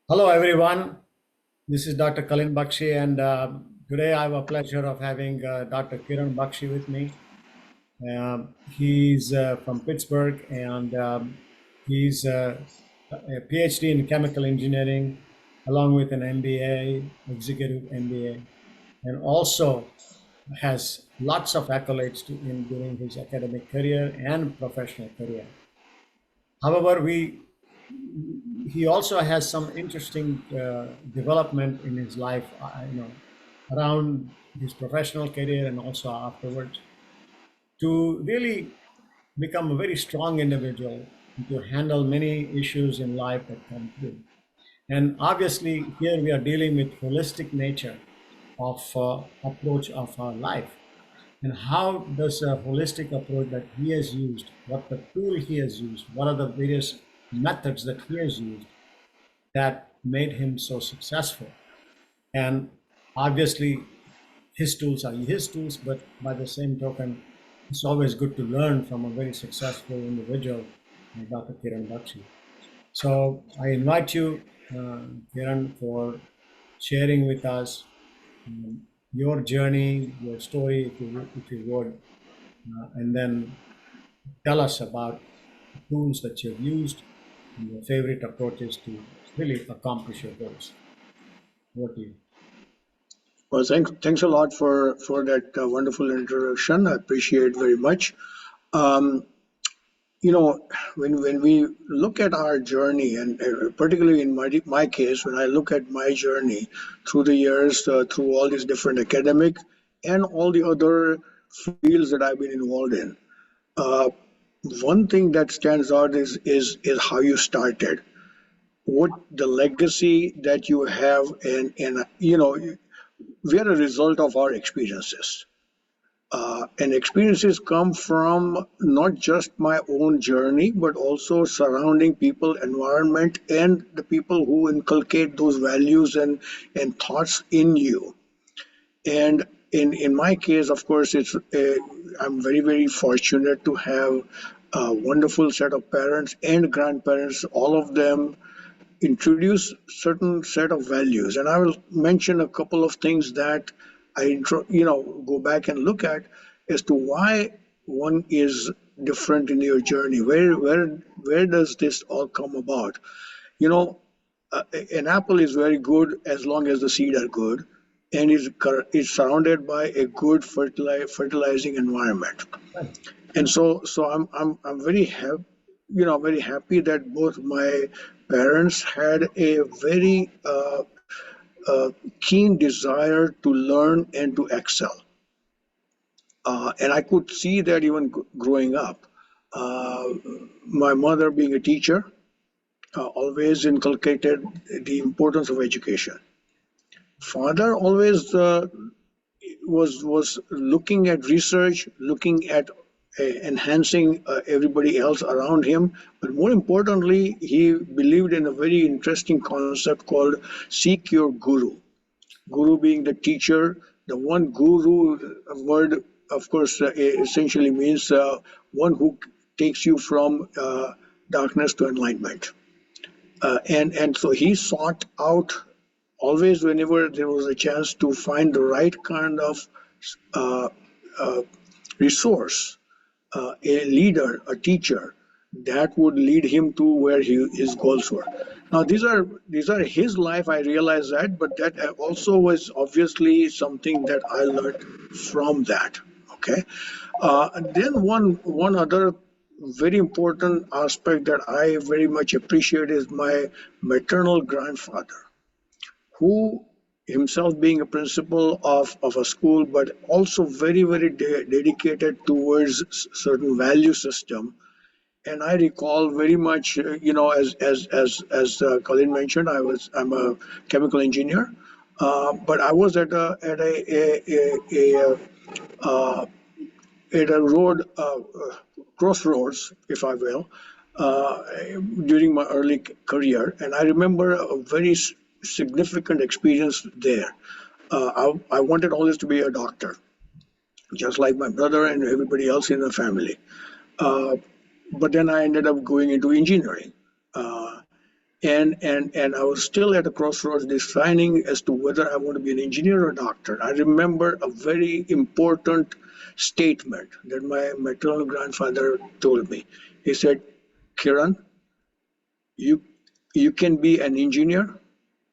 Hello, everyone. This is Dr. Kalin Bakshi, and today I have a pleasure of having Dr. Kiran Bakshi with me. He's from Pittsburgh, and he's a PhD in chemical engineering, along with an MBA, executive MBA, and also has lots of accolades during his academic career and professional career. However, he also has some interesting development in his life, around his professional career and also afterwards, to really become a very strong individual and to handle many issues in life that come through. And obviously, here we are dealing with holistic nature of approach of our life. And how does a holistic approach that he has used, what the tool he has used, what are the various methods that he has used that made him so successful? And obviously, his tools are his tools, but by the same token, it's always good to learn from a very successful individual like Dr. Kiran Bakshi. So I invite you, Kiran, for sharing with us your journey, your story, if you would, and then tell us about the tools that you've used and your favorite approaches to really accomplish your goals. What do you? Well, thanks a lot for that wonderful introduction. I appreciate very much. Um, you know, when we look at our journey, and particularly in my case, when I look at my journey through the years, through all these different academic and all the other fields that I've been involved in, uh, one thing that stands out is how you started, what the legacy that you have, and we are a result of our experiences. And experiences come from not just my own journey, but also surrounding people, environment, and the people who inculcate those values and thoughts in you. And in my case, of course, I'm very, very fortunate to have a wonderful set of parents and grandparents, all of them introduce certain set of values, and I will mention a couple of things that go back and look at as to why one is different in your journey. Where does this all come about? You know, an apple is very good as long as the seed are good, and is surrounded by a good fertilizing environment. Right. And so I'm very happy that both my parents had a very keen desire to learn and to excel. And I could see that even growing up. Uh, my mother, being a teacher, always inculcated the importance of education. Father always was looking at research, looking at enhancing everybody else around him. But more importantly, he believed in a very interesting concept called seek your guru. Guru being the teacher. The one guru word, of course, essentially means one who takes you from darkness to enlightenment. And so he sought out always whenever there was a chance to find the right kind of uh, uh, resource, a leader, a teacher that would lead him to where his goals were. Now these are his life. I realize that, but that also was obviously something that I learned from that. Okay, and then one other very important aspect that I very much appreciate is my maternal grandfather, who himself being a principal of a school, but also very, very dedicated towards certain value system. And I recall very much, as Colin mentioned, I'm a chemical engineer, but I was uh, at a road crossroads, if I will, uh, during my early career, and I remember a very significant experience there. I wanted always to be a doctor, just like my brother and everybody else in the family. Uh, but then I ended up going into engineering. Uh, and I was still at a crossroads deciding as to whether I want to be an engineer or a doctor. I remember a very important statement that my maternal grandfather told me. He said, Kiran, you you can be an engineer,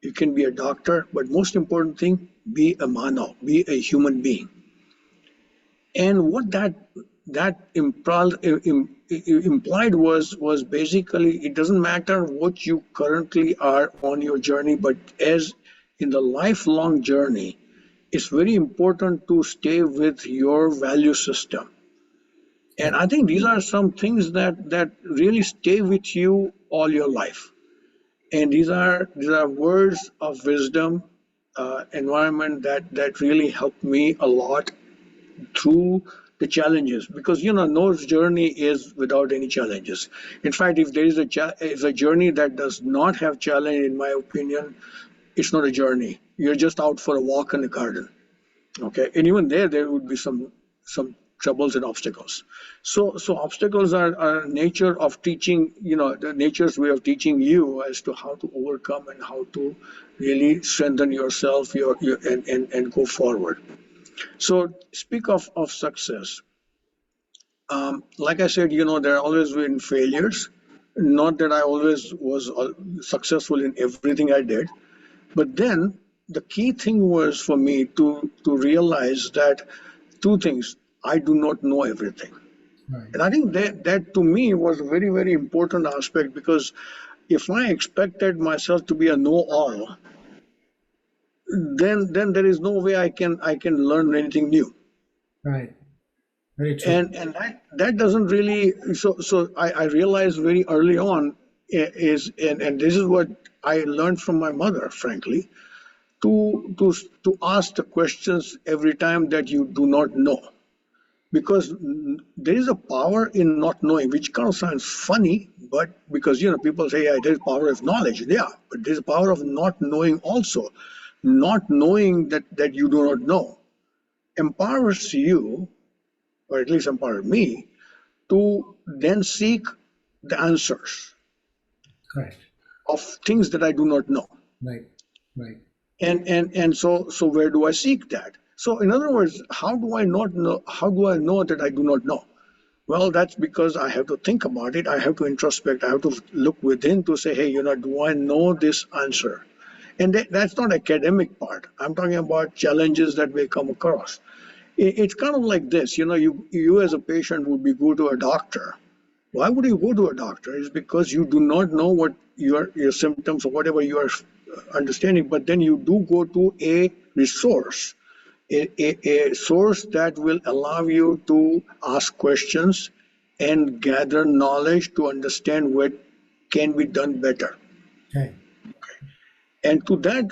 you can be a doctor, but most important thing, be a mano, be a human being. And what that implied was basically it doesn't matter what you currently are on your journey, but as in the lifelong journey, it's very important to stay with your value system. And Right. I think these are some things that really stay with you all your life. And these are words of wisdom, environment that really helped me a lot through the challenges, because no journey is without any challenges. In fact, if there is is a journey that does not have challenge, in my opinion, it's not a journey. You're just out for a walk in the garden. Okay, and even there would be some troubles and obstacles. So obstacles are nature of teaching, the nature's way of teaching you as to how to overcome and how to really strengthen yourself, and go forward. So speak of success. Like I said, there are always been failures. Not that I always was successful in everything I did, but then the key thing was for me to realize that two things: I do not know everything, Right. and I think that to me was a very very important aspect, because if I expected myself to be a know-all, then there is no way I can learn anything new. Right. Very true. And that doesn't really, so I realized very early on, is and this is what I learned from my mother, frankly, to ask the questions every time that you do not know, because there is a power in not knowing, which kind of sounds funny, but because people say, yeah, there's power of knowledge, yeah, but there's a power of not knowing also. Not knowing that you do not know empowers you, or at least empowered me, to then seek the answers Correct. of things that I do not know. Right. Right. And so where do I seek that? So in other words, how do I not know? How do I know that I do not know? Well, that's because I have to think about it. I have to introspect. I have to look within to say, hey, do I know this answer? And that's not academic part. I'm talking about challenges that we come across. It's kind of like this. You as a patient would be go to a doctor. Why would you go to a doctor? It's because you do not know what your symptoms or whatever you are understanding, but then you do go to a resource, a source that will allow you to ask questions and gather knowledge to understand what can be done better. Okay. And to that,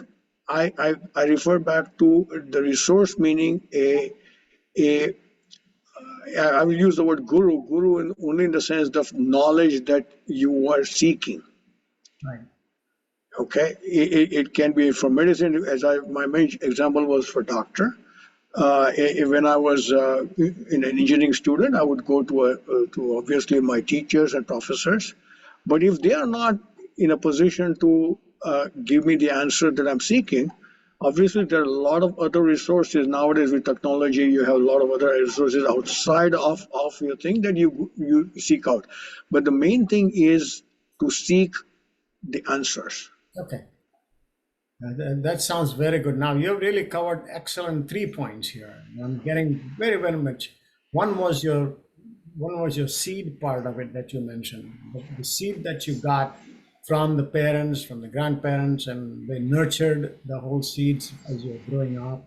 I refer back to the resource, meaning a I will use the word guru, only in the sense of knowledge that you are seeking. Right. Okay, it can be for medicine, as my main example was for doctor. When I was in an engineering student, I would go to obviously my teachers and professors. But if they are not in a position to give me the answer that I'm seeking, obviously there are a lot of other resources nowadays with technology. You have a lot of other resources outside of your thing that you seek out. But the main thing is to seek the answers. Okay. That sounds very good. Now you've really covered excellent 3 points here. I'm getting very, very much. One was your one was your seed part of it that you mentioned. The seed that you got from the parents, from the grandparents, and they nurtured the whole seeds as you're growing up,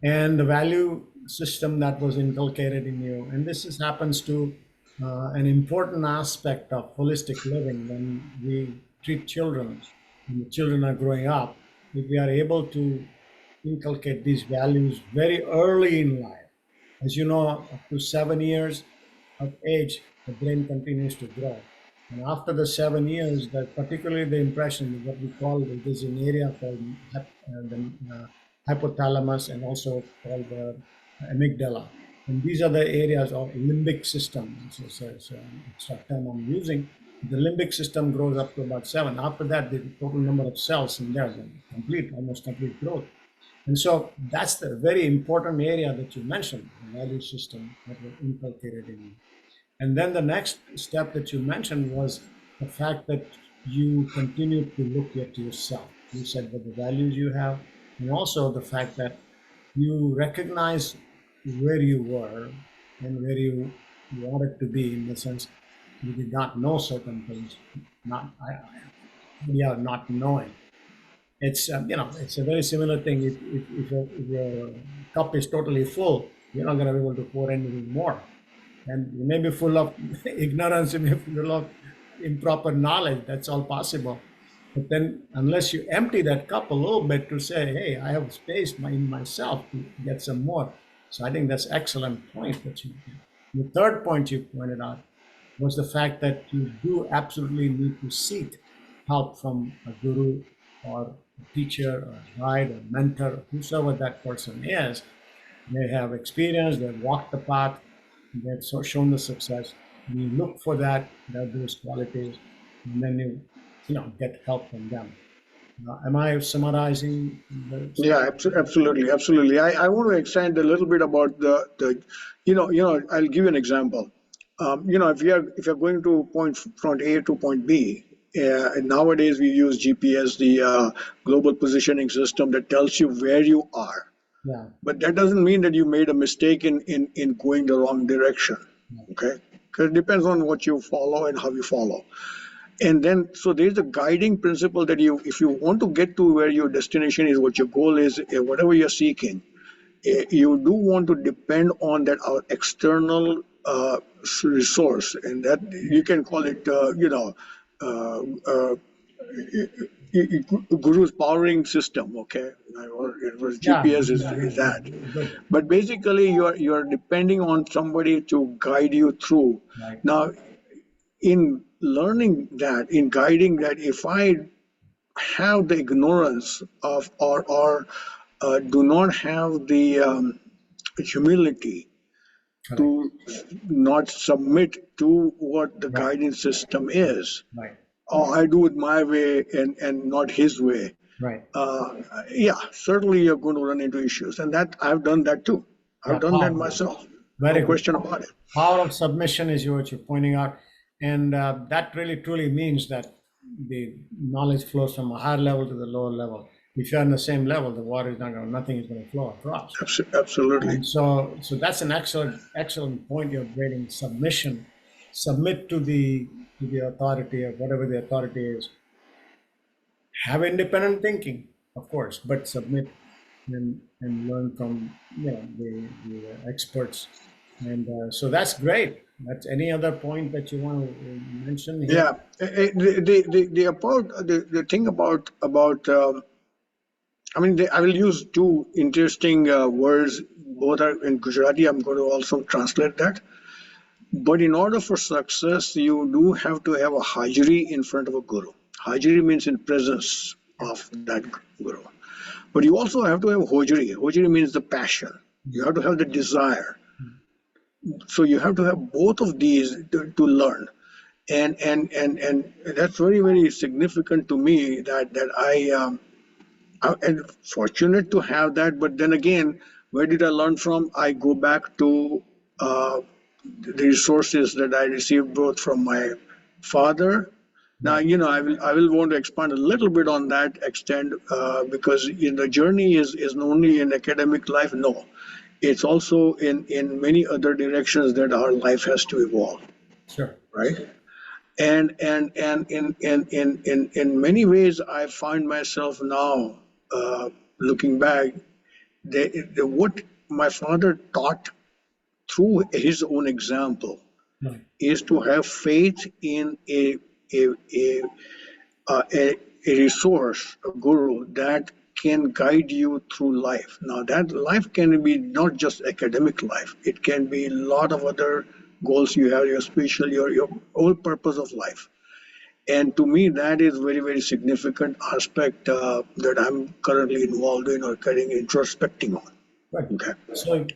and the value system that was inculcated in you. And this happens to an important aspect of holistic living when we treat children, when the children are growing up, if we are able to inculcate these values very early in life. As you know, up to 7 years of age, the brain continues to grow. And after the 7 years, that particularly the impression, what we call, there's an area called the hypothalamus and also called the amygdala. And these are the areas of limbic system. It's an extra term I'm using. The limbic system grows up to about 7. After that, the total number of cells in there, the complete, almost complete growth. And so that's the very important area that you mentioned, the value system that were inculcated in you. And then the next step that you mentioned was the fact that you continue to look at yourself. You said what the values you have, and also the fact that you recognize where you were and where you wanted to be, in the sense you did not know certain things, not yeah, not knowing. It's it's a very similar thing. If your cup is totally full, you're not going to be able to pour anything more, and you may be full of ignorance, you may be full of improper knowledge. That's all possible. But then, unless you empty that cup a little bit to say, "Hey, I have space in myself to get some more," so I think that's excellent point that you. The third point you pointed out was the fact that you do absolutely need to seek help from a guru or a teacher or a guide or mentor, whosoever that person is. They have experience, they've walked the path, they've shown the success. You look for those qualities, and then you get help from them. Am I summarizing the Yeah, statement? absolutely, absolutely. I want to extend a little bit about I'll give you an example. If you're going to point from A to point B, and nowadays we use GPS, the global positioning system that tells you where you are. Yeah, But that doesn't mean that you made a mistake in going the wrong direction. yeah, Okay? Because it depends on what you follow and how you follow. And then, so there's a guiding principle that if you want to get to where your destination is, what your goal is, whatever you're seeking, you do want to depend on that our external resource, and that you can call it, uh, uh, Guru's powering system. Okay, or it was yeah, GPS is yeah, that, good, but basically you're depending on somebody to guide you through. right, Now, in learning that, in guiding that, if I have the ignorance of or do not have the humility correct, to not submit to what the right, guidance system is, right, or I do it my way and not his way, right. yeah, certainly you're going to run into issues. And that I've done that too. I've Yeah, done that power. myself. No Very good. question about it. Power of submission is what you're pointing out, and that really truly means that the knowledge flows from a higher level to the lower level. If you're on the same level, the water is not going, nothing is going to flow across. Absolutely. And so that's an excellent point you're bringing. Submission, submit to the authority of whatever the authority is. Have independent thinking, of course, but submit and learn from the experts. And so that's great. That's any other point that you want to mention here? Yeah. The thing about I mean, I will use two interesting words. Both are in Gujarati. I'm going to also translate that. But in order for success, you do have to have a hajri in front of a guru. Hajri means in presence of that guru. But you also have to have hojri. Hojri means the passion. You have to have the desire. So you have to have both of these to learn. And that's very, very significant to me that I'm fortunate to have that. But then again, where did I learn from? I go back to the resources that I received both from my father. Now, Right. I will want to expand a little bit on that extent because the journey is not only in academic life. No, it's also in many other directions that our life has to evolve, Sure. right? And in many ways, I find myself now looking back, what my father taught through his own example Right. is to have faith in a, a, a, a resource, a guru that can guide you through life. Now, that life can be not just academic life, it can be a lot of other goals you have, your spiritual, your whole purpose of life. And to me, that is very, very significant aspect that I'm currently involved in or currently introspecting on. Good. Okay. So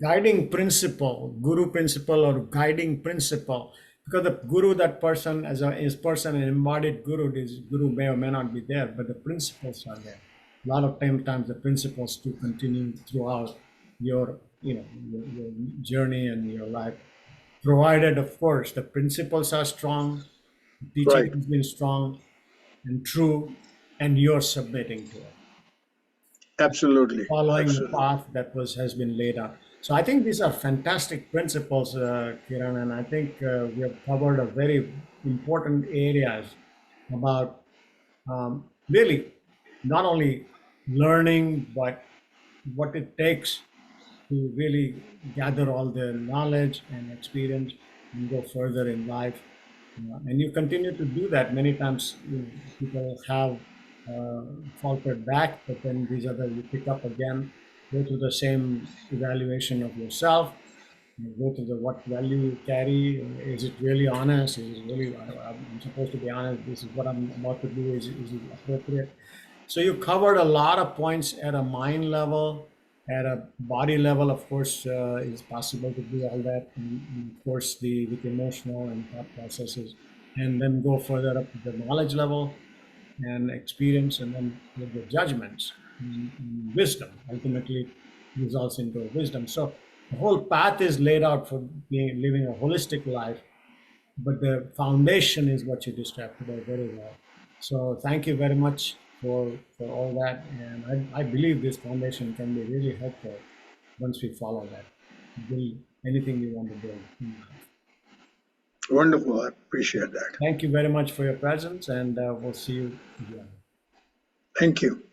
guiding principle, guru principle or guiding principle because the guru, that person as a is person, an embodied guru, this guru may or may not be there, but the principles are there. A lot of times the principles to continue throughout your, your journey and your life, provided of course the principles are strong, the teaching Right. has been strong and true, and you're submitting to it, Absolutely. following the Absolutely. path that was has been laid out. So I think these are fantastic principles, Kiran, and I think we have covered a very important areas about really not only learning, but what it takes to really gather all the knowledge and experience and go further in life. And you continue to do that. Many times people have faltered back, but then these other you pick up again, go through the same evaluation of yourself, go to the what value you carry. Is it really honest? Is it really, I'm supposed to be honest? This is what I'm about to do. Is it appropriate? So you covered a lot of points at a mind level, at a body level. Of course, it's possible to do all that. And of course, the with emotional and thought processes, and then go further up to the knowledge level and experience, and then with the judgments and wisdom ultimately results into a wisdom. So the whole path is laid out for living a holistic life, but the foundation is what you described today very well. So thank you very much for all that, and I believe this foundation can be really helpful once we follow that. Build anything we want to build in life. Wonderful. I appreciate that. Thank you very much for your presence, and we'll see you again. Thank you.